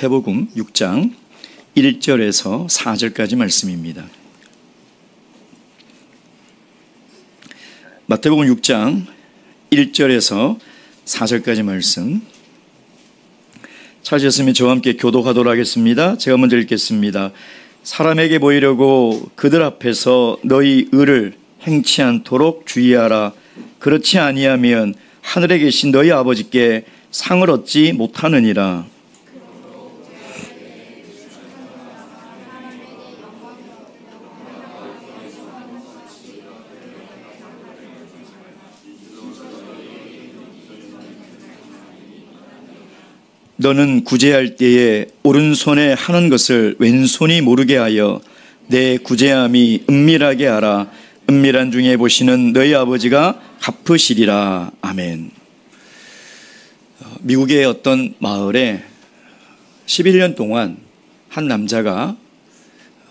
마태복음 6장 1절에서 4절까지 말씀입니다. 마태복음 6장 1절에서 4절까지 말씀 찾으셨으면 저와 함께 교독하도록 하겠습니다. 제가 먼저 읽겠습니다. 사람에게 보이려고 그들 앞에서 너희 의를 행치 않도록 주의하라. 그렇지 아니하면 하늘에 계신 너희 아버지께 상을 얻지 못하느니라. 너는 구제할 때에 오른손에 하는 것을 왼손이 모르게 하여 내 구제함이 은밀하게 하라. 은밀한 중에 보시는 너희 아버지가 갚으시리라. 아멘. 미국의 어떤 마을에 11년 동안 한 남자가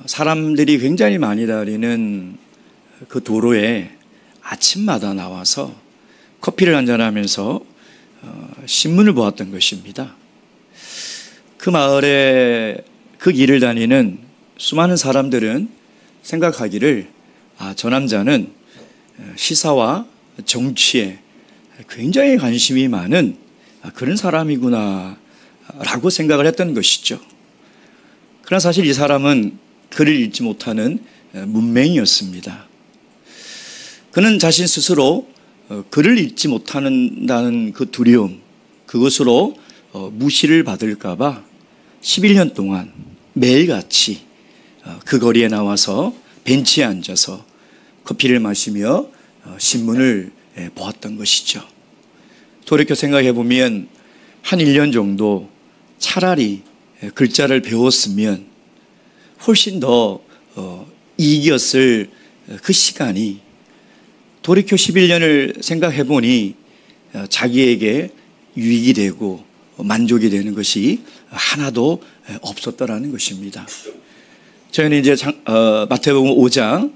사람들이 굉장히 많이 다니는 그 도로에 아침마다 나와서 커피를 한잔하면서 신문을 보았던 것입니다. 그 마을에 그 길을 다니는 수많은 사람들은 생각하기를 저 남자는 시사와 정치에 굉장히 관심이 많은 그런 사람이구나 라고 생각을 했던 것이죠. 그러나 사실 이 사람은 글을 읽지 못하는 문맹이었습니다. 그는 자신 스스로 글을 읽지 못한다는 그 두려움, 그것으로 무시를 받을까 봐 11년 동안 매일같이 그 거리에 나와서 벤치에 앉아서 커피를 마시며 신문을 보았던 것이죠. 돌이켜 생각해 보면 한 1년 정도 차라리 글자를 배웠으면 훨씬 더 이익이었을 그 시간이 돌이켜 11년을 생각해 보니 자기에게 유익이 되고 만족이 되는 것이 하나도 없었더라는 것입니다. 저희는 이제 마태복음 5장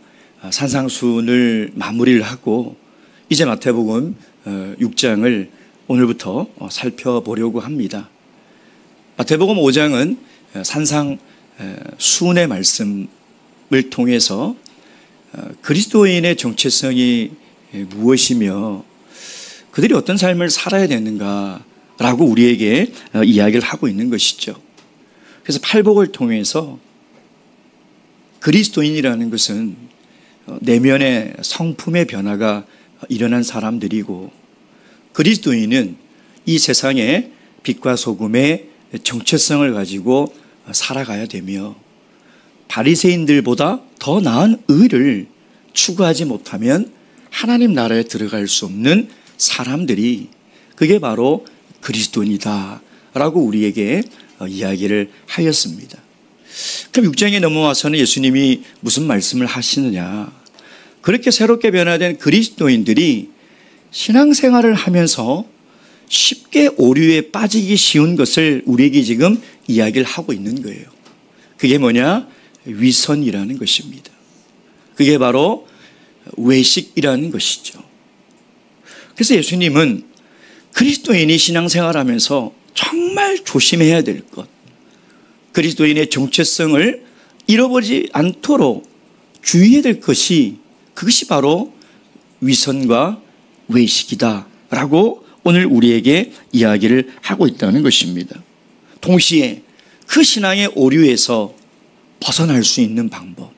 산상순을 마무리를 하고 이제 마태복음 6장을 오늘부터 살펴보려고 합니다. 마태복음 5장은 산상순의 말씀을 통해서 그리스도인의 정체성이 무엇이며 그들이 어떤 삶을 살아야 되는가라고 우리에게 이야기를 하고 있는 것이죠. 그래서 팔복을 통해서 그리스도인이라는 것은 내면의 성품의 변화가 일어난 사람들이고 그리스도인은 이 세상의 빛과 소금의 정체성을 가지고 살아가야 되며 바리새인들보다 더 나은 의를 추구하지 못하면 하나님 나라에 들어갈 수 없는 사람들이 그게 바로 그리스도인이다 라고 우리에게 이야기를 하였습니다. 그럼 6장에 넘어와서는 예수님이 무슨 말씀을 하시느냐. 그렇게 새롭게 변화된 그리스도인들이 신앙생활을 하면서 쉽게 오류에 빠지기 쉬운 것을 우리에게 지금 이야기를 하고 있는 거예요. 그게 뭐냐? 위선이라는 것입니다. 그게 바로 외식이라는 것이죠. 그래서 예수님은 그리스도인이 신앙생활하면서 정말 조심해야 될 것, 그리스도인의 정체성을 잃어버리지 않도록 주의해야 될 것이 그것이 바로 위선과 외식이다라고 오늘 우리에게 이야기를 하고 있다는 것입니다. 동시에 그 신앙의 오류에서 벗어날 수 있는 방법,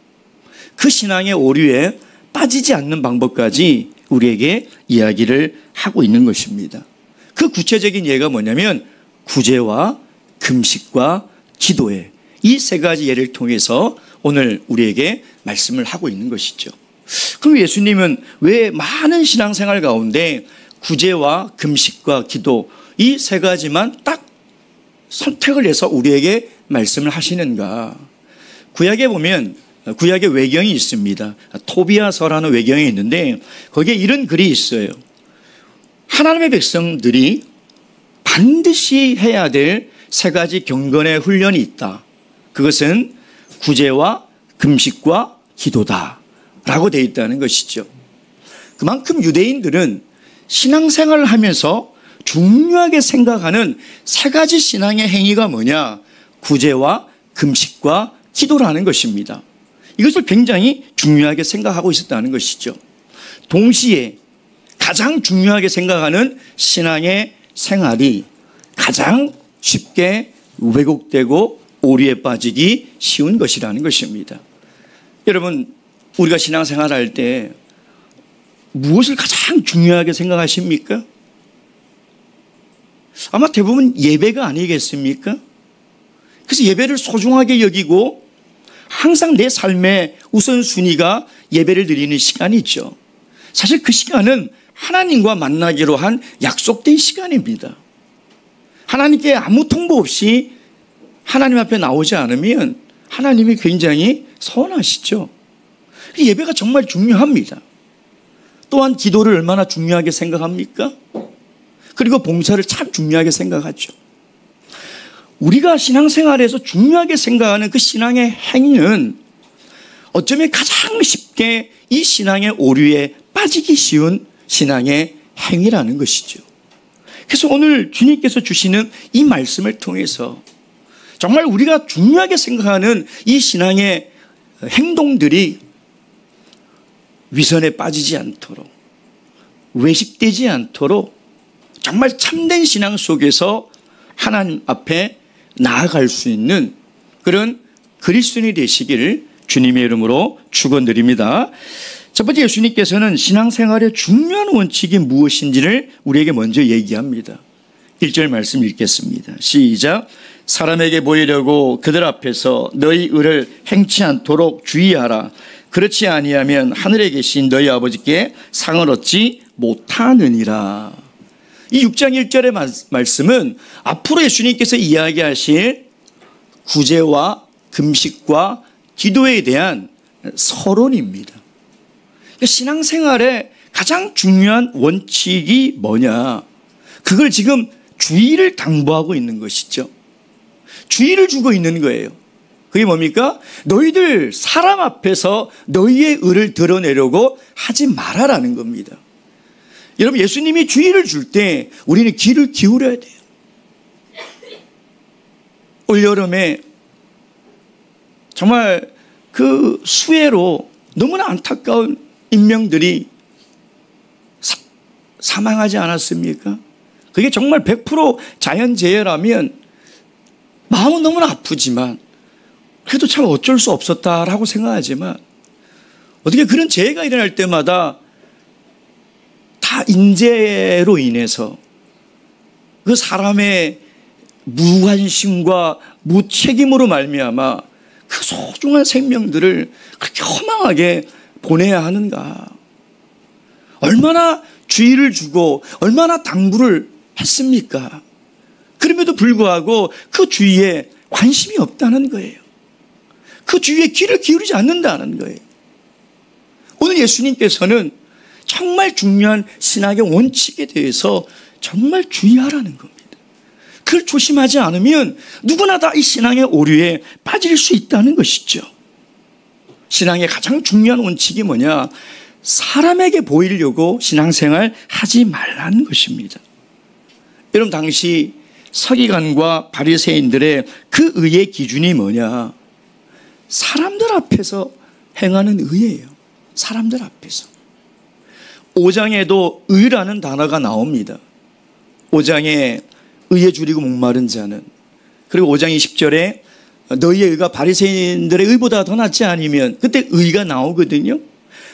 그 신앙의 오류에 빠지지 않는 방법까지 우리에게 이야기를 하고 있는 것입니다. 그 구체적인 예가 뭐냐면 구제와 금식과 기도의 이 세 가지 예를 통해서 오늘 우리에게 말씀을 하고 있는 것이죠. 그럼 예수님은 왜 많은 신앙생활 가운데 구제와 금식과 기도 이 세 가지만 딱 선택을 해서 우리에게 말씀을 하시는가? 구약에 보면 구약의 외경이 있습니다. 토비아서라는 외경이 있는데 거기에 이런 글이 있어요. 하나님의 백성들이 반드시 해야 될 세 가지 경건의 훈련이 있다. 그것은 구제와 금식과 기도다 라고 되어 있다는 것이죠. 그만큼 유대인들은 신앙생활을 하면서 중요하게 생각하는 세 가지 신앙의 행위가 뭐냐? 구제와 금식과 기도라는 것입니다. 이것을 굉장히 중요하게 생각하고 있었다는 것이죠. 동시에 가장 중요하게 생각하는 신앙의 생활이 가장 쉽게 왜곡되고 오류에 빠지기 쉬운 것이라는 것입니다. 여러분, 우리가 신앙생활할 때 무엇을 가장 중요하게 생각하십니까? 아마 대부분 예배가 아니겠습니까? 그래서 예배를 소중하게 여기고 항상 내 삶의 우선순위가 예배를 드리는 시간이죠. 사실 그 시간은 하나님과 만나기로 한 약속된 시간입니다. 하나님께 아무 통보 없이 하나님 앞에 나오지 않으면 하나님이 굉장히 서운하시죠. 예배가 정말 중요합니다. 또한 기도를 얼마나 중요하게 생각합니까? 그리고 봉사를 참 중요하게 생각하죠. 우리가 신앙생활에서 중요하게 생각하는 그 신앙의 행위는 어쩌면 가장 쉽게 이 신앙의 오류에 빠지기 쉬운 신앙의 행위라는 것이죠. 그래서 오늘 주님께서 주시는 이 말씀을 통해서 정말 우리가 중요하게 생각하는 이 신앙의 행동들이 위선에 빠지지 않도록, 외식되지 않도록 정말 참된 신앙 속에서 하나님 앞에 나아갈 수 있는 그런 그리스도인이 되시기를 주님의 이름으로 축원드립니다. 첫 번째, 예수님께서는 신앙생활의 중요한 원칙이 무엇인지를 우리에게 먼저 얘기합니다. 1절 말씀 읽겠습니다. 시작. 사람에게 보이려고 그들 앞에서 너희 의를 행치 않도록 주의하라. 그렇지 아니하면 하늘에 계신 너희 아버지께 상을 얻지 못하느니라. 이 6장 1절의 말씀은 앞으로 예수님께서 이야기하실 구제와 금식과 기도에 대한 서론입니다. 신앙생활의 가장 중요한 원칙이 뭐냐? 그걸 지금 주의를 당부하고 있는 것이죠. 주의를 주고 있는 거예요. 그게 뭡니까? 너희들 사람 앞에서 너희의 의를 드러내려고 하지 말아라는 겁니다. 여러분, 예수님이 주의를 줄 때 우리는 귀를 기울여야 돼요. 올여름에 정말 그 수해로 너무나 안타까운 인명들이 사망하지 않았습니까? 그게 정말 100% 자연재해라면 마음은 너무나 아프지만 그래도 참 어쩔 수 없었다라고 생각하지만 어떻게 그런 재해가 일어날 때마다 다 인재로 인해서 그 사람의 무관심과 무책임으로 말미암아 그 소중한 생명들을 그렇게 허망하게 보내야 하는가? 얼마나 주의를 주고 얼마나 당부를 했습니까? 그럼에도 불구하고 그 주의에 관심이 없다는 거예요. 그 주위에 귀를 기울이지 않는다는 거예요. 오늘 예수님께서는 정말 중요한 신학의 원칙에 대해서 정말 주의하라는 겁니다. 그걸 조심하지 않으면 누구나 다 이 신앙의 오류에 빠질 수 있다는 것이죠. 신앙의 가장 중요한 원칙이 뭐냐? 사람에게 보이려고 신앙생활 하지 말라는 것입니다. 여러분, 당시 서기관과 바리새인들의 그 의의 기준이 뭐냐? 사람들 앞에서 행하는 의예요. 사람들 앞에서. 5장에도 의라는 단어가 나옵니다. 5장에 의에 줄이고 목마른 자는, 그리고 5장 20절에 너희의 의가 바리새인들의 의보다 더 낫지 않으면, 그때 의가 나오거든요.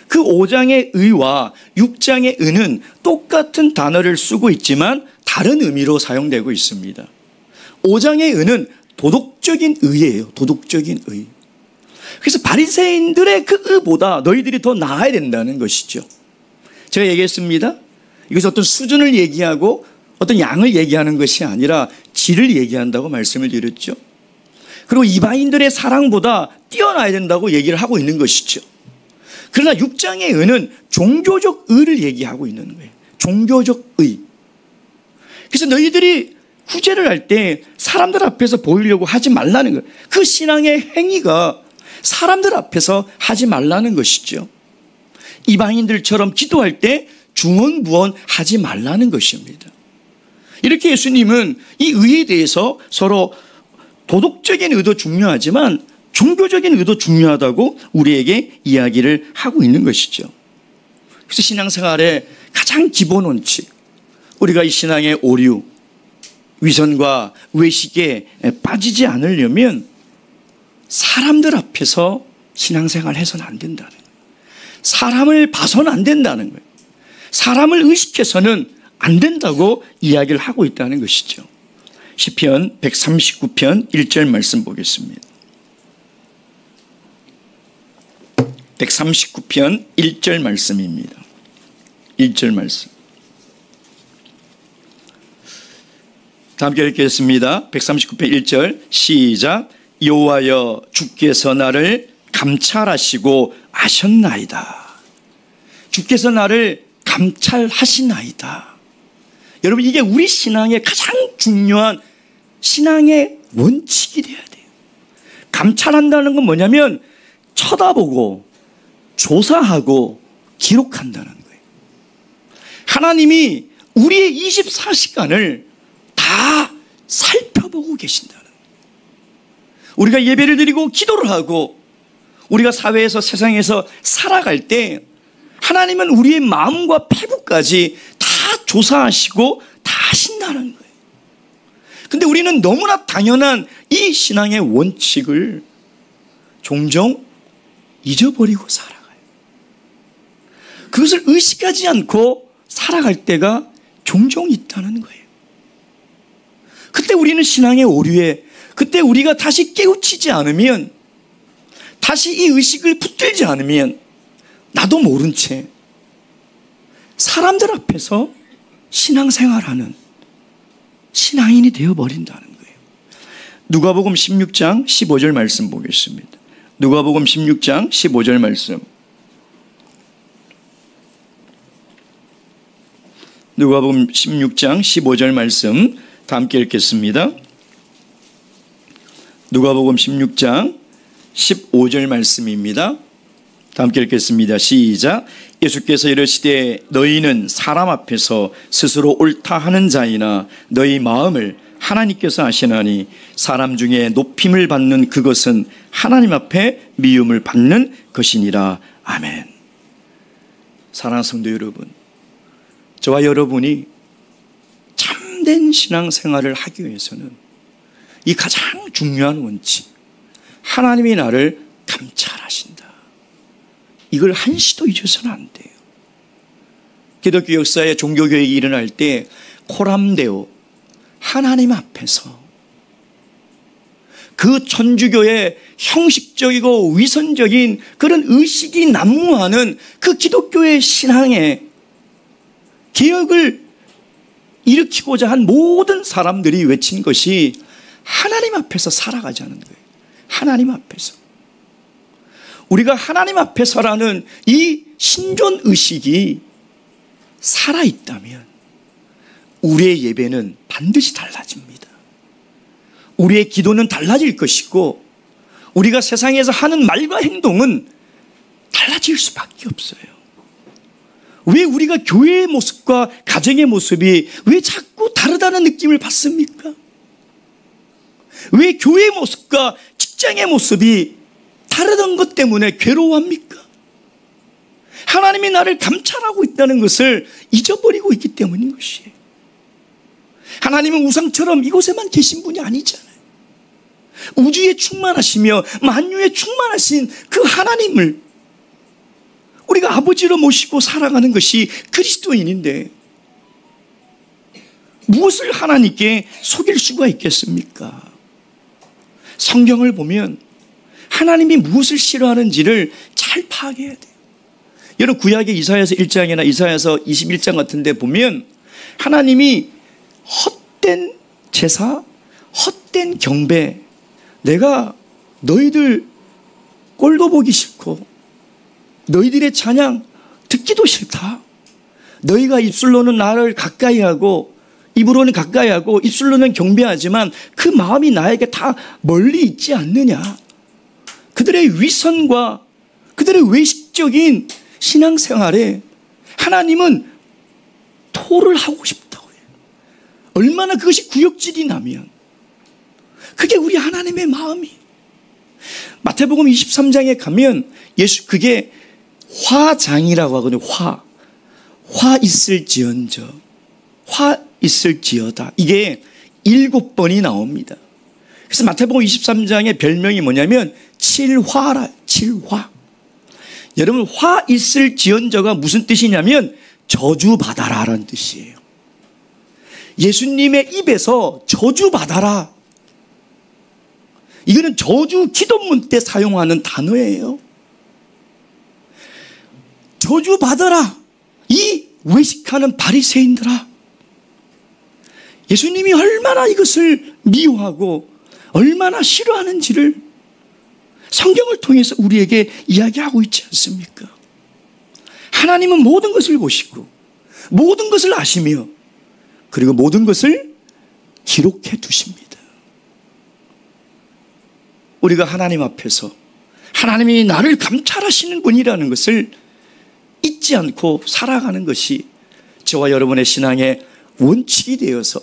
그 5장의 의와 6장의 의는 똑같은 단어를 쓰고 있지만 다른 의미로 사용되고 있습니다. 5장의 의는 도덕적인 의예요. 도덕적인 의. 그래서 바리새인들의 그 의보다 너희들이 더 나아야 된다는 것이죠. 제가 얘기했습니다. 이것은 어떤 수준을 얘기하고 어떤 양을 얘기하는 것이 아니라 질을 얘기한다고 말씀을 드렸죠. 그리고 이방인들의 사랑보다 뛰어나야 된다고 얘기를 하고 있는 것이죠. 그러나 6장의 의는 종교적 의를 얘기하고 있는 거예요. 종교적 의. 그래서 너희들이 구제를 할 때 사람들 앞에서 보이려고 하지 말라는 거예요. 그 신앙의 행위가 사람들 앞에서 하지 말라는 것이죠. 이방인들처럼 기도할 때 중언부언 하지 말라는 것입니다. 이렇게 예수님은 이 의에 대해서 서로 도덕적인 의도 중요하지만 종교적인 의도 중요하다고 우리에게 이야기를 하고 있는 것이죠. 그래서 신앙생활의 가장 기본 원칙, 우리가 이 신앙의 오류, 위선과 외식에 빠지지 않으려면 사람들 앞에서 신앙생활을 해서는 안 된다는 거예요. 사람을 봐서는 안 된다는 거예요. 사람을 의식해서는 안 된다고 이야기를 하고 있다는 것이죠. 시편 139편 1절 말씀 보겠습니다. 139편 1절 말씀입니다. 1절 말씀. 다 함께 읽겠습니다. 139편 1절 시작. 여호와여 주께서 나를 감찰하시고 아셨나이다. 주께서 나를 감찰하시나이다. 여러분, 이게 우리 신앙의 가장 중요한 신앙의 원칙이 돼야 돼요. 감찰한다는 건 뭐냐면 쳐다보고 조사하고 기록한다는 거예요. 하나님이 우리의 24시간을 다 살펴보고 계신다는 거예요. 우리가 예배를 드리고 기도를 하고 우리가 사회에서 세상에서 살아갈 때 하나님은 우리의 마음과 피부까지 다 조사하시고 다 하신다는 거예요. 근데 우리는 너무나 당연한 이 신앙의 원칙을 종종 잊어버리고 살아가요. 그것을 의식하지 않고 살아갈 때가 종종 있다는 거예요. 그때 우리는 신앙의 오류에, 그때 우리가 다시 깨우치지 않으면, 다시 이 의식을 붙들지 않으면 나도 모른 채 사람들 앞에서 신앙생활하는 신앙인이 되어버린다는 거예요. 누가복음 16장 15절 말씀 보겠습니다. 누가복음 16장 15절 말씀. 누가복음 16장 15절 말씀 다 함께 읽겠습니다. 누가복음 16장 15절 말씀입니다. 다 함께 읽겠습니다. 시작. 예수께서 이르시되 너희는 사람 앞에서 스스로 옳다 하는 자이나 너희 마음을 하나님께서 아시나니 사람 중에 높임을 받는 그것은 하나님 앞에 미움을 받는 것이니라. 아멘. 사랑하는 성도 여러분, 저와 여러분이 참된 신앙생활을 하기 위해서는 이 가장 중요한 원칙, 하나님이 나를 감찰하신다, 이걸 한시도 잊어서는 안 돼요. 기독교 역사에 종교개혁이 일어날 때 코람데오, 하나님 앞에서 그 천주교의 형식적이고 위선적인 그런 의식이 난무하는 그 기독교의 신앙의 개혁을 일으키고자 한 모든 사람들이 외친 것이 하나님 앞에서 살아가자는 거예요. 하나님 앞에서. 우리가 하나님 앞에서라는 이 신존 의식이 살아있다면 우리의 예배는 반드시 달라집니다. 우리의 기도는 달라질 것이고 우리가 세상에서 하는 말과 행동은 달라질 수밖에 없어요. 왜 우리가 교회의 모습과 가정의 모습이 왜 자꾸 다르다는 느낌을 받습니까? 왜 교회의 모습과 직장의 모습이 다르던 것 때문에 괴로워합니까? 하나님이 나를 감찰하고 있다는 것을 잊어버리고 있기 때문인 것이에요. 하나님은 우상처럼 이곳에만 계신 분이 아니잖아요. 우주에 충만하시며 만유에 충만하신 그 하나님을 우리가 아버지로 모시고 살아가는 것이 그리스도인인데 무엇을 하나님께 속일 수가 있겠습니까? 성경을 보면 하나님이 무엇을 싫어하는지를 잘 파악해야 돼요. 여러분, 구약의 이사야서 1장이나 이사야서 21장 같은 데 보면 하나님이 헛된 제사, 헛된 경배, 내가 너희들 꼴도 보기 싫고 너희들의 찬양 듣기도 싫다. 너희가 입술로는 나를 가까이하고 입으로는 가까이하고 입술로는 경배하지만 그 마음이 나에게 다 멀리 있지 않느냐. 그들의 위선과 그들의 외식적인 신앙생활에 하나님은 토를 하고 싶다고 해요. 얼마나 그것이 구역질이 나면, 그게 우리 하나님의 마음이. 마태복음 23장에 가면 그게 화장이라고 하거든요. 화 있을지언저, 화 있을지어다. 이게 7번이 나옵니다. 그래서 마태복음 23장의 별명이 뭐냐면 칠화라. 칠화. 여러분, 화 있을지언저가 무슨 뜻이냐면 저주받아라라는 뜻이에요. 예수님의 입에서 저주받아라. 이거는 저주 기도문 때 사용하는 단어예요. 저주받아라. 이 외식하는 바리새인들아. 예수님이 얼마나 이것을 미워하고 얼마나 싫어하는지를 성경을 통해서 우리에게 이야기하고 있지 않습니까? 하나님은 모든 것을 보시고 모든 것을 아시며 그리고 모든 것을 기록해 두십니다. 우리가 하나님 앞에서 하나님이 나를 감찰하시는 분이라는 것을 잊지 않고 살아가는 것이 저와 여러분의 신앙의 원칙이 되어서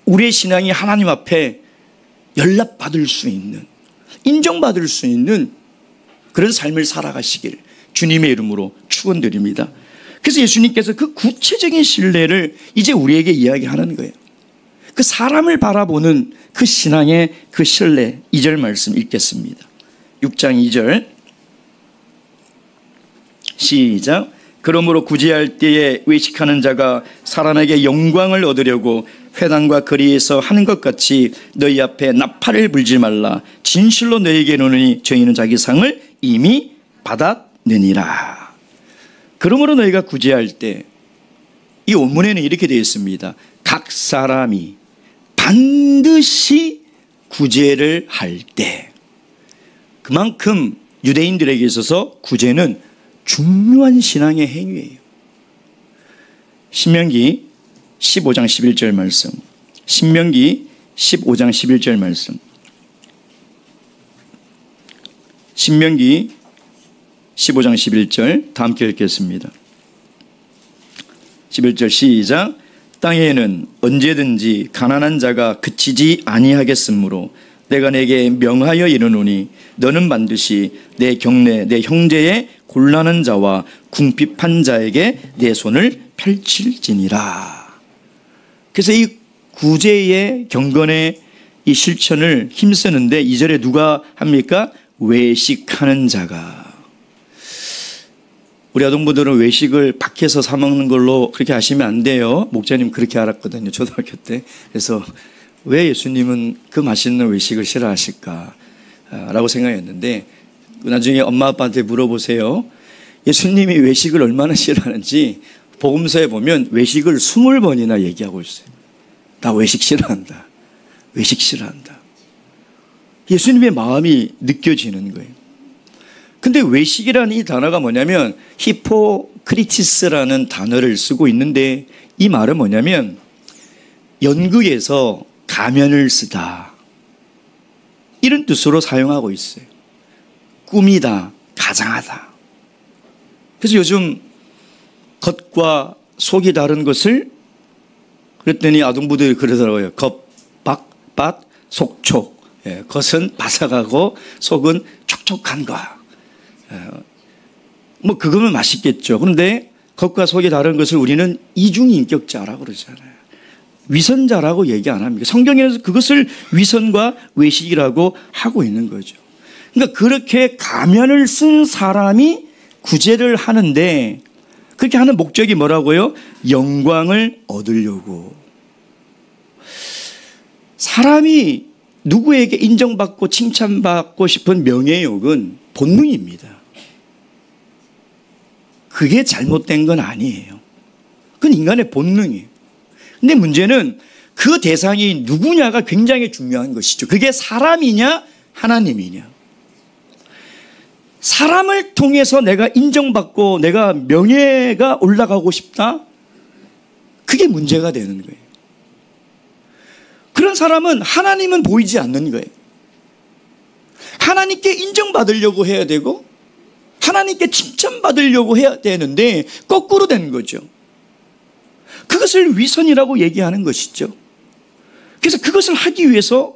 우리의 신앙이 하나님 앞에 연락받을 수 있는, 인정받을 수 있는 그런 삶을 살아가시길 주님의 이름으로 축원드립니다. 그래서 예수님께서 그 구체적인 신뢰를 이제 우리에게 이야기하는 거예요. 그 사람을 바라보는 그 신앙의 그 신뢰, 2절 말씀 읽겠습니다. 6장 2절 시작. 그러므로 구제할 때에 외식하는 자가 사람에게 영광을 얻으려고 회당과 거리에서 하는 것 같이 너희 앞에 나팔을 불지 말라. 진실로 너희에게 이르노니 저희는 자기 상을 이미 받았느니라. 그러므로 너희가 구제할 때, 이 원문에는 이렇게 되어 있습니다. 각 사람이 반드시 구제를 할 때, 그만큼 유대인들에게 있어서 구제는 중요한 신앙의 행위예요. 신명기 15장 11절 말씀, 신명기 15장 11절 말씀, 신명기 15장 11절 다 함께 읽겠습니다. 11절 시작. 땅에는 언제든지 가난한 자가 그치지 아니하겠으므로 내가 내게 명하여 이르노니 너는 반드시 내 경내 내 형제의 곤란한 자와 궁핍한 자에게 내 손을 펼칠지니라. 그래서 이 구제의 경건의 이 실천을 힘쓰는데 2절에 누가 합니까? 외식하는 자가. 우리 아동분들은 외식을 밖에서 사 먹는 걸로 그렇게 하시면 안 돼요. 목자님 그렇게 알았거든요, 초등학교 때. 그래서 왜 예수님은 그 맛있는 외식을 싫어하실까 라고 생각했는데, 나중에 엄마 아빠한테 물어보세요. 예수님이 외식을 얼마나 싫어하는지 복음서에 보면 외식을 20번이나 얘기하고 있어요. 나 외식 싫어한다. 외식 싫어한다. 예수님의 마음이 느껴지는 거예요. 근데 외식이라는 이 단어가 뭐냐면 히포크리티스라는 단어를 쓰고 있는데, 이 말은 뭐냐면 연극에서 가면을 쓰다, 이런 뜻으로 사용하고 있어요. 꾸미다, 가장하다. 그래서 요즘 겉과 속이 다른 것을, 그랬더니 아동부들이 그러더라고요. 겉, 밭, 속촉. 예, 겉은 바삭하고 속은 촉촉한 거. 뭐 그거면 맛있겠죠. 그런데 겉과 속이 다른 것을 우리는 이중인격자라고 그러잖아요. 위선자라고 얘기 안 합니까? 성경에서 그것을 위선과 외식이라고 하고 있는 거죠. 그러니까 그렇게 가면을 쓴 사람이 구제를 하는데, 그렇게 하는 목적이 뭐라고요? 영광을 얻으려고. 사람이 누구에게 인정받고 칭찬받고 싶은 명예욕은 본능입니다. 그게 잘못된 건 아니에요. 그건 인간의 본능이에요. 근데 문제는 그 대상이 누구냐가 굉장히 중요한 것이죠. 그게 사람이냐 하나님이냐. 사람을 통해서 내가 인정받고 내가 명예가 올라가고 싶다? 그게 문제가 되는 거예요. 그런 사람은 하나님은 보이지 않는 거예요. 하나님께 인정받으려고 해야 되고 하나님께 칭찬받으려고 해야 되는데 거꾸로 된 거죠. 그것을 위선이라고 얘기하는 것이죠. 그래서 그것을 하기 위해서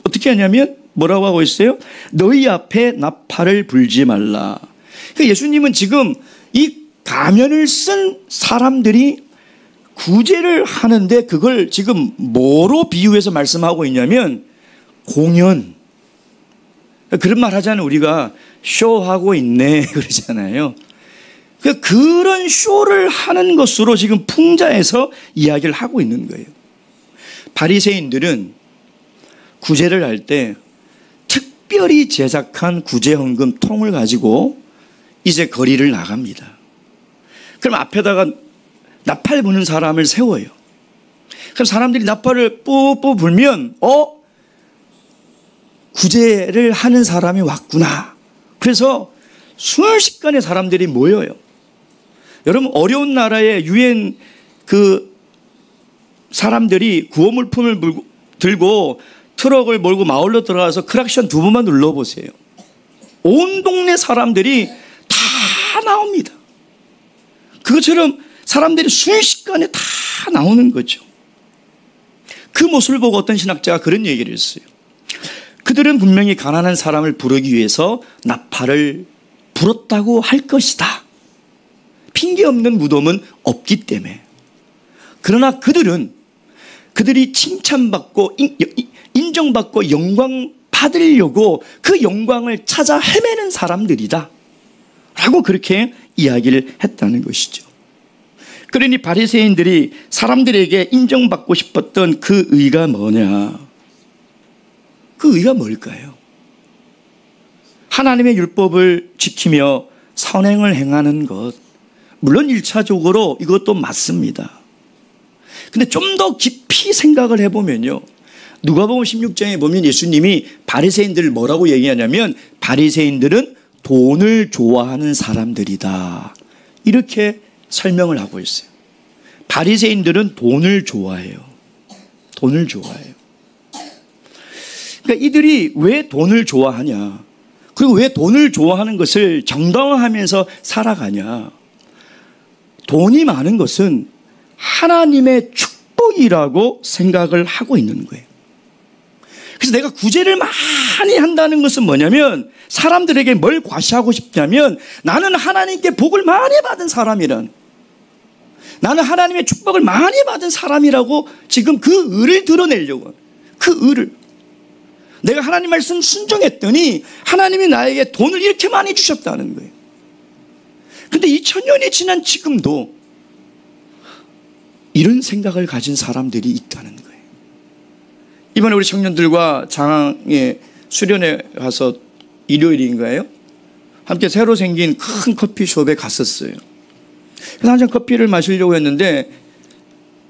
어떻게 하냐면 뭐라고 하고 있어요? 너희 앞에 나팔을 불지 말라. 그러니까 예수님은 지금 이 가면을 쓴 사람들이 구제를 하는데 그걸 지금 뭐로 비유해서 말씀하고 있냐면 공연. 그런 말 하잖아요. 우리가 쇼하고 있네 그러잖아요. 그런 쇼를 하는 것으로 지금 풍자해서 이야기를 하고 있는 거예요. 바리새인들은 구제를 할 때 특별히 제작한 구제헌금 통을 가지고 이제 거리를 나갑니다. 그럼 앞에다가 나팔 부는 사람을 세워요. 그럼 사람들이 나팔을 뿌뿌 불면 구제를 하는 사람이 왔구나. 그래서 순식간에 사람들이 모여요. 여러분 어려운 나라의 유엔 사람들이 구호물품을 들고 트럭을 몰고 마을로 들어가서 크락션 2번만 눌러보세요. 온 동네 사람들이 다 나옵니다. 그것처럼 사람들이 순식간에 다 나오는 거죠. 그 모습을 보고 어떤 신학자가 그런 얘기를 했어요. 그들은 분명히 가난한 사람을 부르기 위해서 나팔을 불었다고 할 것이다. 핑계 없는 무덤은 없기 때문에. 그러나 그들이 칭찬받고 인정받고 영광 받으려고 그 영광을 찾아 헤매는 사람들이다 라고 그렇게 이야기를 했다는 것이죠. 그러니 바리새인들이 사람들에게 인정받고 싶었던 그 의가 뭐냐? 그 의가 뭘까요? 하나님의 율법을 지키며 선행을 행하는 것, 물론 1차적으로 이것도 맞습니다. 근데 좀 더 깊이 생각을 해보면요, 누가복음 16장에 보면 예수님이 바리새인들을 뭐라고 얘기하냐면 바리새인들은 돈을 좋아하는 사람들이다 이렇게 설명을 하고 있어요. 바리새인들은 돈을 좋아해요. 돈을 좋아해요. 그러니까 이들이 왜 돈을 좋아하냐, 그리고 왜 돈을 좋아하는 것을 정당화하면서 살아가냐. 돈이 많은 것은 하나님의 축복이라고 생각을 하고 있는 거예요. 그래서 내가 구제를 많이 한다는 것은 뭐냐면 사람들에게 뭘 과시하고 싶냐면 나는 하나님께 복을 많이 받은 사람이란, 나는 하나님의 축복을 많이 받은 사람이라고 지금 그 의를 드러내려고, 그 의를. 내가 하나님 말씀 순종했더니 하나님이 나에게 돈을 이렇게 많이 주셨다는 거예요. 근데 2000년이 지난 지금도 이런 생각을 가진 사람들이 있다는 거예요. 이번에 우리 청년들과 장항에 수련회 가서 일요일인가요? 함께 새로 생긴 큰 커피숍에 갔었어요. 그래서 한 잔 커피를 마시려고 했는데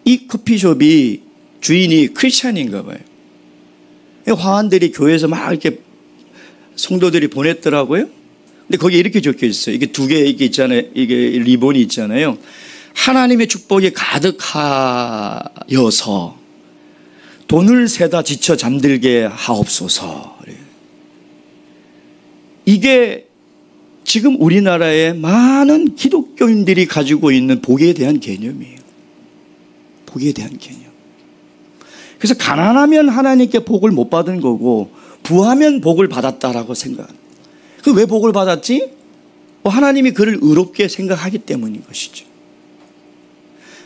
이 커피숍이 주인이 크리스찬인가 봐요. 화환들이 교회에서 막 이렇게 성도들이 보냈더라고요. 근데 거기에 이렇게 적혀 있어요. 이게 2개 이게 있잖아요. 이게 리본이 있잖아요. 하나님의 축복이 가득하여서 돈을 세다 지쳐 잠들게 하옵소서. 이게 지금 우리나라의 많은 기독교인들이 가지고 있는 복에 대한 개념이에요. 복에 대한 개념. 그래서 가난하면 하나님께 복을 못 받은 거고 부하면 복을 받았다라고 생각합니다. 그 왜 복을 받았지? 하나님이 그를 의롭게 생각하기 때문인 것이죠.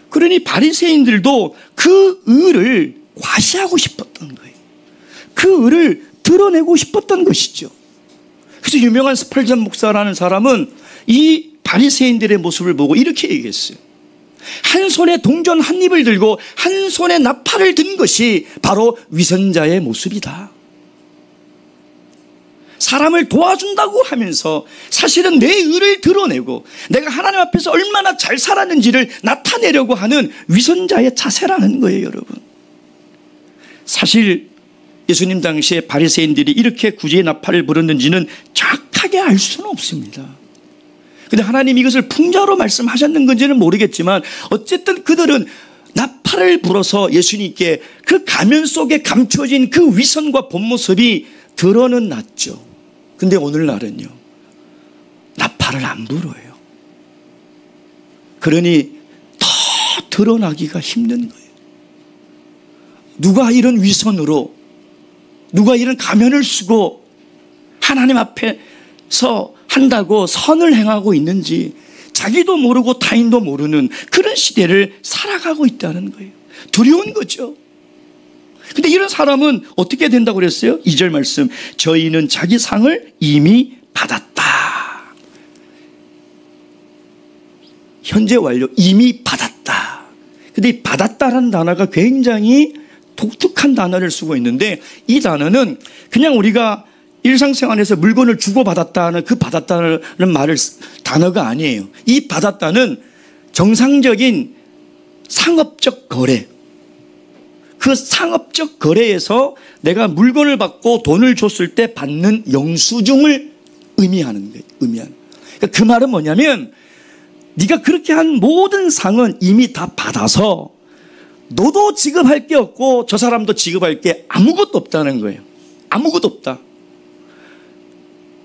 그러니 바리새인들도 그 의를 과시하고 싶었던 거예요. 그 의를 드러내고 싶었던 것이죠. 그래서 유명한 스펄전 목사라는 사람은 이 바리새인들의 모습을 보고 이렇게 얘기했어요. 한 손에 동전 한 입을 들고 한 손에 나팔을 든 것이 바로 위선자의 모습이다. 사람을 도와준다고 하면서 사실은 내 의를 드러내고 내가 하나님 앞에서 얼마나 잘 살았는지를 나타내려고 하는 위선자의 자세라는 거예요, 여러분. 사실 예수님 당시에 바리새인들이 이렇게 구제의 나팔을 불었는지는 정확하게 알 수는 없습니다. 근데 하나님이 이것을 풍자로 말씀하셨는 건지는 모르겠지만 어쨌든 그들은 나팔을 불어서 예수님께 그 가면 속에 감춰진 그 위선과 본 모습이 드러는 났죠. 근데 오늘날은요, 나팔을 안 불어요. 그러니 더 드러나기가 힘든 거예요. 누가 이런 위선으로 누가 이런 가면을 쓰고 하나님 앞에서 한다고 선을 행하고 있는지 자기도 모르고 타인도 모르는 그런 시대를 살아가고 있다는 거예요. 두려운 거죠. 근데 이런 사람은 어떻게 된다고 그랬어요? 2절 말씀, 저희는 자기 상을 이미 받았다. 현재 완료, 이미 받았다. 근데 이 받았다라는 단어가 굉장히 독특한 단어를 쓰고 있는데, 이 단어는 그냥 우리가 일상생활에서 물건을 주고받았다는 그 받았다는 단어가 아니에요. 이 받았다는 정상적인 상업적 거래, 그 상업적 거래에서 내가 물건을 받고 돈을 줬을 때 받는 영수증을 의미하는 거예요. 그러니까 그 말은 뭐냐면, 네가 그렇게 한 모든 상은 이미 다 받아서 너도 지급할 게 없고 저 사람도 지급할 게 아무것도 없다는 거예요. 아무것도 없다.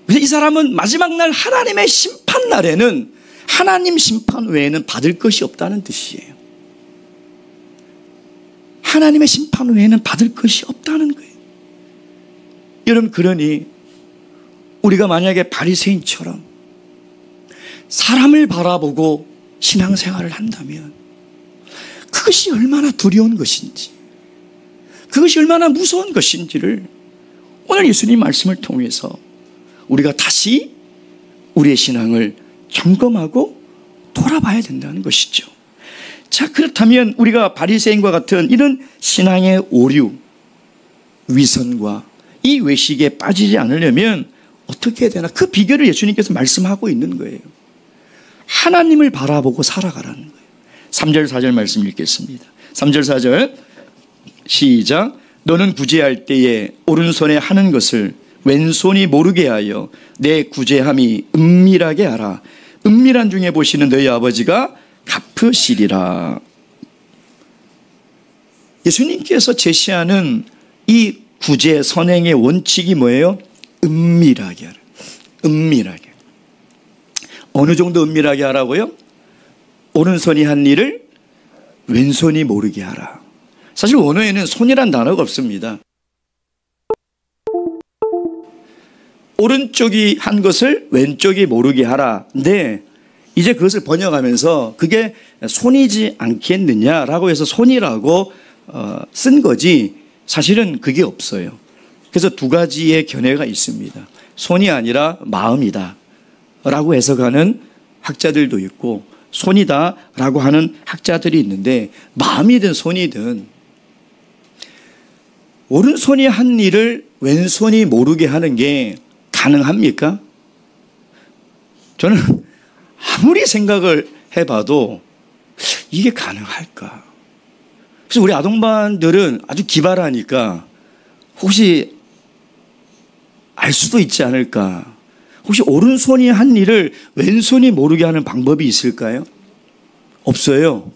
그래서 이 사람은 마지막 날 하나님의 심판 날에는 하나님 심판 외에는 받을 것이 없다는 뜻이에요. 하나님의 심판 외에는 받을 것이 없다는 거예요. 여러분, 그러니 우리가 만약에 바리새인처럼 사람을 바라보고 신앙생활을 한다면 그것이 얼마나 두려운 것인지, 그것이 얼마나 무서운 것인지를 오늘 예수님 말씀을 통해서 우리가 다시 우리의 신앙을 점검하고 돌아봐야 된다는 것이죠. 자, 그렇다면 우리가 바리새인과 같은 이런 신앙의 오류, 위선과 이 외식에 빠지지 않으려면 어떻게 해야 되나? 그 비결을 예수님께서 말씀하고 있는 거예요. 하나님을 바라보고 살아가라는 거예요. 3절 4절 말씀 읽겠습니다. 3절 4절 시작. 너는 구제할 때에 오른손에 하는 것을 왼손이 모르게 하여 내 구제함이 은밀하게 하라. 은밀한 중에 보시는 너희 아버지가 갚으시리라. 예수님께서 제시하는 이 구제 선행의 원칙이 뭐예요? 은밀하게 하라. 은밀하게. 어느 정도 은밀하게 하라고요? 오른손이 한 일을 왼손이 모르게 하라. 사실 원어에는 손이란 단어가 없습니다. 오른쪽이 한 것을 왼쪽이 모르게 하라. 근데 이제 그것을 번역하면서 그게 손이지 않겠느냐라고 해서 손이라고 쓴 거지, 사실은 그게 없어요. 그래서 두 가지의 견해가 있습니다. 손이 아니라 마음이다 라고 해석하는 학자들도 있고, 손이다 라고 하는 학자들이 있는데, 마음이든 손이든 오른손이 한 일을 왼손이 모르게 하는 게 가능합니까? 저는 아무리 생각을 해봐도 이게 가능할까? 그래서 우리 아동반들은 아주 기발하니까 혹시 알 수도 있지 않을까? 혹시 오른손이 한 일을 왼손이 모르게 하는 방법이 있을까요? 없어요.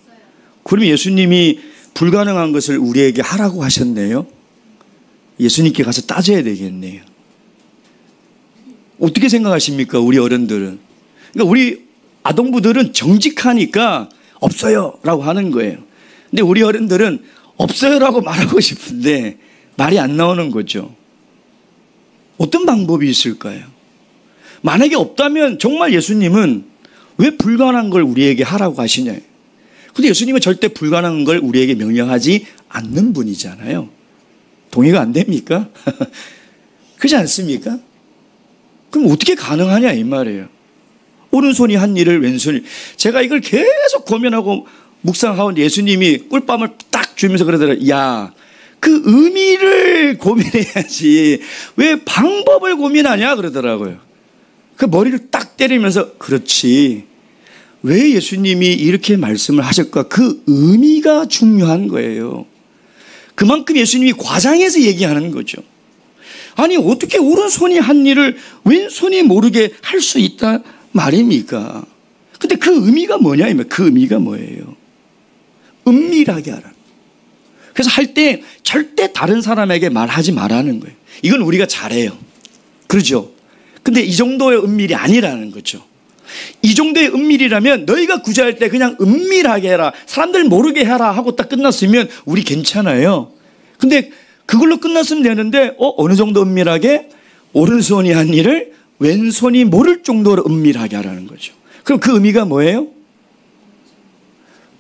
그럼 예수님이 불가능한 것을 우리에게 하라고 하셨네요. 예수님께 가서 따져야 되겠네요. 어떻게 생각하십니까, 우리 어른들은? 그러니까 우리 아동부들은 정직하니까 없어요 라고 하는 거예요. 근데 우리 어른들은 없어요 라고 말하고 싶은데 말이 안 나오는 거죠. 어떤 방법이 있을까요? 만약에 없다면 정말 예수님은 왜 불가능한 걸 우리에게 하라고 하시냐? 근데 예수님은 절대 불가능한 걸 우리에게 명령하지 않는 분이잖아요. 동의가 안 됩니까? 그렇지 않습니까? 그럼 어떻게 가능하냐 이 말이에요. 오른손이 한 일을 왼손이. 제가 이걸 계속 고민하고 묵상하고 예수님이 꿀밤을 딱 주면서 그러더라고요. 야, 그 의미를 고민해야지 왜 방법을 고민하냐 그러더라고요. 그 머리를 딱 때리면서 그렇지, 왜 예수님이 이렇게 말씀을 하실까? 그 의미가 중요한 거예요. 그만큼 예수님이 과장해서 얘기하는 거죠. 아니, 어떻게 오른손이 한 일을 왼손이 모르게 할 수 있다 말입니까? 근데 그 의미가 뭐냐? 그 의미가 뭐예요? 은밀하게 하라. 그래서 할 때 절대 다른 사람에게 말하지 말라는 거예요. 이건 우리가 잘해요. 그렇죠? 근데 이 정도의 은밀이 아니라는 거죠. 이 정도의 은밀이라면 너희가 구제할 때 그냥 은밀하게 해라, 사람들 모르게 해라 하고 딱 끝났으면 우리 괜찮아요. 근데 그걸로 끝났으면 되는데 어느 정도 은밀하게? 오른손이 한 일을 왼손이 모를 정도로 은밀하게 하라는 거죠. 그럼 그 의미가 뭐예요?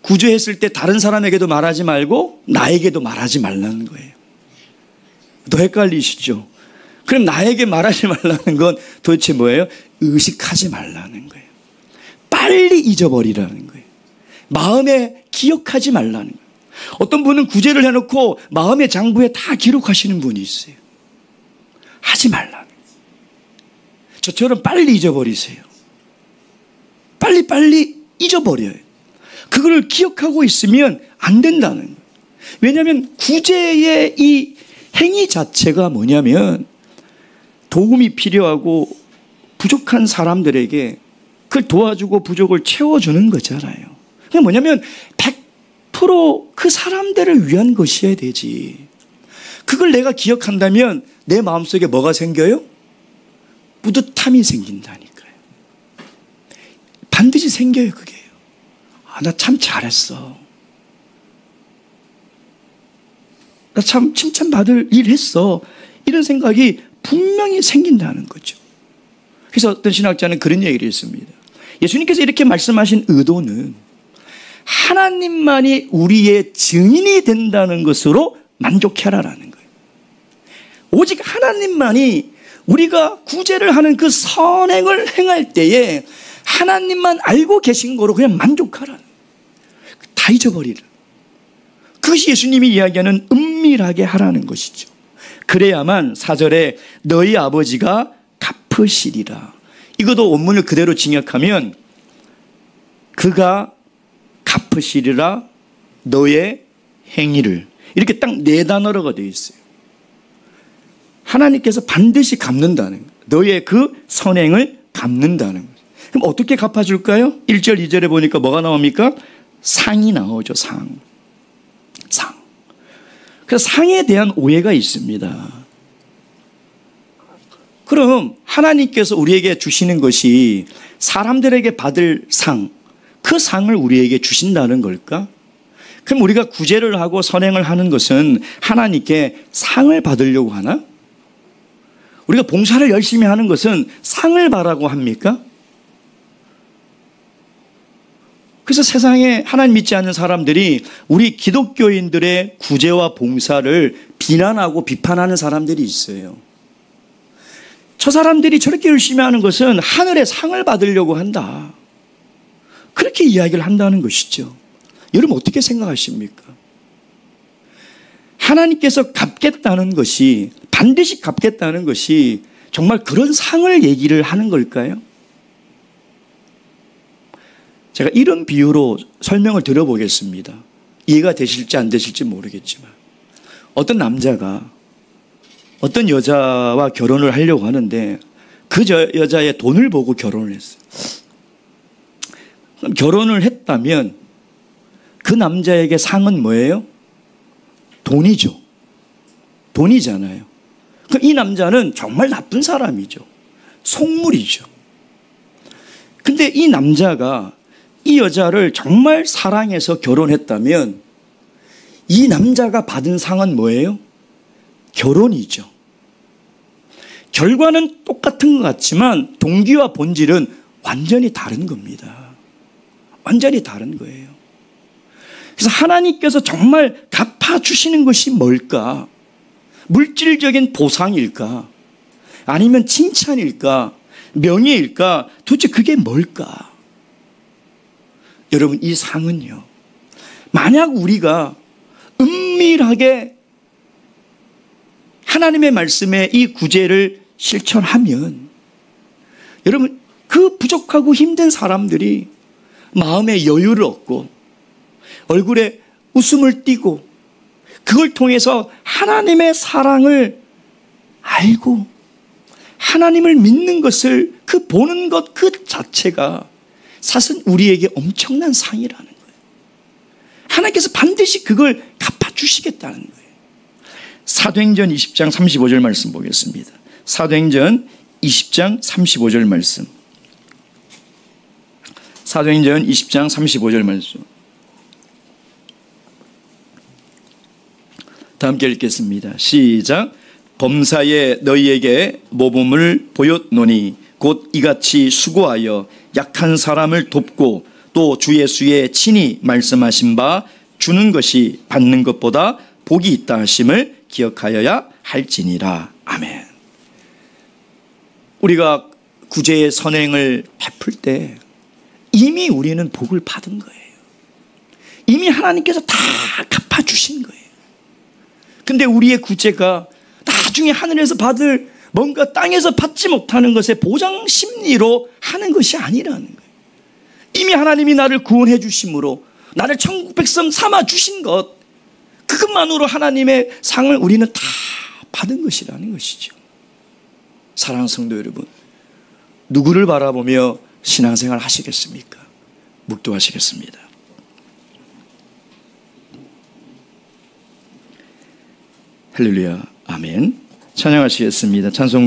구조했을 때 다른 사람에게도 말하지 말고 나에게도 말하지 말라는 거예요. 더 헷갈리시죠? 그럼 나에게 말하지 말라는 건 도대체 뭐예요? 의식하지 말라는 거예요. 빨리 잊어버리라는 거예요. 마음에 기억하지 말라는 거예요. 어떤 분은 구제를 해놓고 마음의 장부에 다 기록하시는 분이 있어요. 하지 말라는 거예요. 저처럼 빨리 잊어버리세요. 빨리 잊어버려요. 그걸 기억하고 있으면 안 된다는 거예요. 왜냐하면 구제의 이 행위 자체가 뭐냐면 도움이 필요하고 부족한 사람들에게 그걸 도와주고 부족을 채워주는 거잖아요. 그게 뭐냐면 100% 그 사람들을 위한 것이어야 되지. 그걸 내가 기억한다면 내 마음속에 뭐가 생겨요? 뿌듯함이 생긴다니까요. 반드시 생겨요, 그게. 나 참 잘했어. 나 참 칭찬받을 일 했어. 이런 생각이 분명히 생긴다는 거죠. 그래서 어떤 신학자는 그런 얘기를 했습니다. 예수님께서 이렇게 말씀하신 의도는 하나님만이 우리의 증인이 된다는 것으로 만족해라라는 거예요. 오직 하나님만이 우리가 구제를 하는 그 선행을 행할 때에 하나님만 알고 계신 거로 그냥 만족하라는 거예요. 다 잊어버리라. 그것이 예수님이 이야기하는 은밀하게 하라는 것이죠. 그래야만 4절에 너희 아버지가 갚으시리라. 이것도 원문을 그대로 직역하면 그가 갚으시리라 너의 행위를. 이렇게 딱 4단어로가 되어 있어요. 하나님께서 반드시 갚는다는 거예요. 너의 그 선행을 갚는다는 거예요. 그럼 어떻게 갚아줄까요? 1절 2절에 보니까 뭐가 나옵니까? 상이 나오죠. 상. 그래서 상에 대한 오해가 있습니다. 그럼 하나님께서 우리에게 주시는 것이 사람들에게 받을 상, 그 상을 우리에게 주신다는 걸까? 그럼 우리가 구제를 하고 선행을 하는 것은 하나님께 상을 받으려고 하나? 우리가 봉사를 열심히 하는 것은 상을 바라고 합니까? 그래서 세상에 하나님 믿지 않는 사람들이 우리 기독교인들의 구제와 봉사를 비난하고 비판하는 사람들이 있어요. 저 사람들이 저렇게 열심히 하는 것은 하늘의 상을 받으려고 한다. 그렇게 이야기를 한다는 것이죠. 여러분 어떻게 생각하십니까? 하나님께서 갚겠다는 것이, 반드시 갚겠다는 것이 정말 그런 상을 얘기를 하는 걸까요? 제가 이런 비유로 설명을 드려보겠습니다. 이해가 되실지 안 되실지 모르겠지만, 어떤 남자가 어떤 여자와 결혼을 하려고 하는데 그 여자의 돈을 보고 결혼을 했어요. 그럼 결혼을 했다면 그 남자에게 상은 뭐예요? 돈이죠. 돈이잖아요. 그럼 이 남자는 정말 나쁜 사람이죠. 속물이죠. 근데 이 남자가 이 여자를 정말 사랑해서 결혼했다면 이 남자가 받은 상은 뭐예요? 결혼이죠. 결과는 똑같은 것 같지만 동기와 본질은 완전히 다른 겁니다. 완전히 다른 거예요. 그래서 하나님께서 정말 갚아주시는 것이 뭘까? 물질적인 보상일까? 아니면 칭찬일까? 명예일까? 도대체 그게 뭘까? 여러분, 이 상은요, 만약 우리가 은밀하게 하나님의 말씀에 이 구제를 실천하면, 여러분, 그 부족하고 힘든 사람들이 마음의 여유를 얻고 얼굴에 웃음을 띠고 그걸 통해서 하나님의 사랑을 알고 하나님을 믿는 것을 그 보는 것 그 자체가 사실 우리에게 엄청난 상이라는 거예요. 하나님께서 반드시 그걸 갚아주시겠다는 거예요. 사도행전 20장 35절 말씀 보겠습니다. 사도행전 20장 35절 말씀. 사도행전 20장 35절 말씀. 다 함께 읽겠습니다. 시작. 범사에 너희에게 모범을 보였노니 곧 이같이 수고하여 약한 사람을 돕고 또 주 예수의 친히 말씀하신 바 주는 것이 받는 것보다 복이 있다 하심을 기억하여야 할지니라. 아멘. 우리가 구제의 선행을 베풀 때 이미 우리는 복을 받은 거예요. 이미 하나님께서 다 갚아주신 거예요. 근데 우리의 구제가 나중에 하늘에서 받을 뭔가 땅에서 받지 못하는 것의 보상 심리로 하는 것이 아니라는 거예요. 이미 하나님이 나를 구원해 주심으로 나를 천국 백성 삼아 주신 것, 그것만으로 하나님의 상을 우리는 다 받은 것이라는 것이죠. 사랑하는 성도 여러분, 누구를 바라보며 신앙생활 하시겠습니까? 묵도하시겠습니다. 할렐루야, 아멘. 찬양하시겠습니다. 찬송가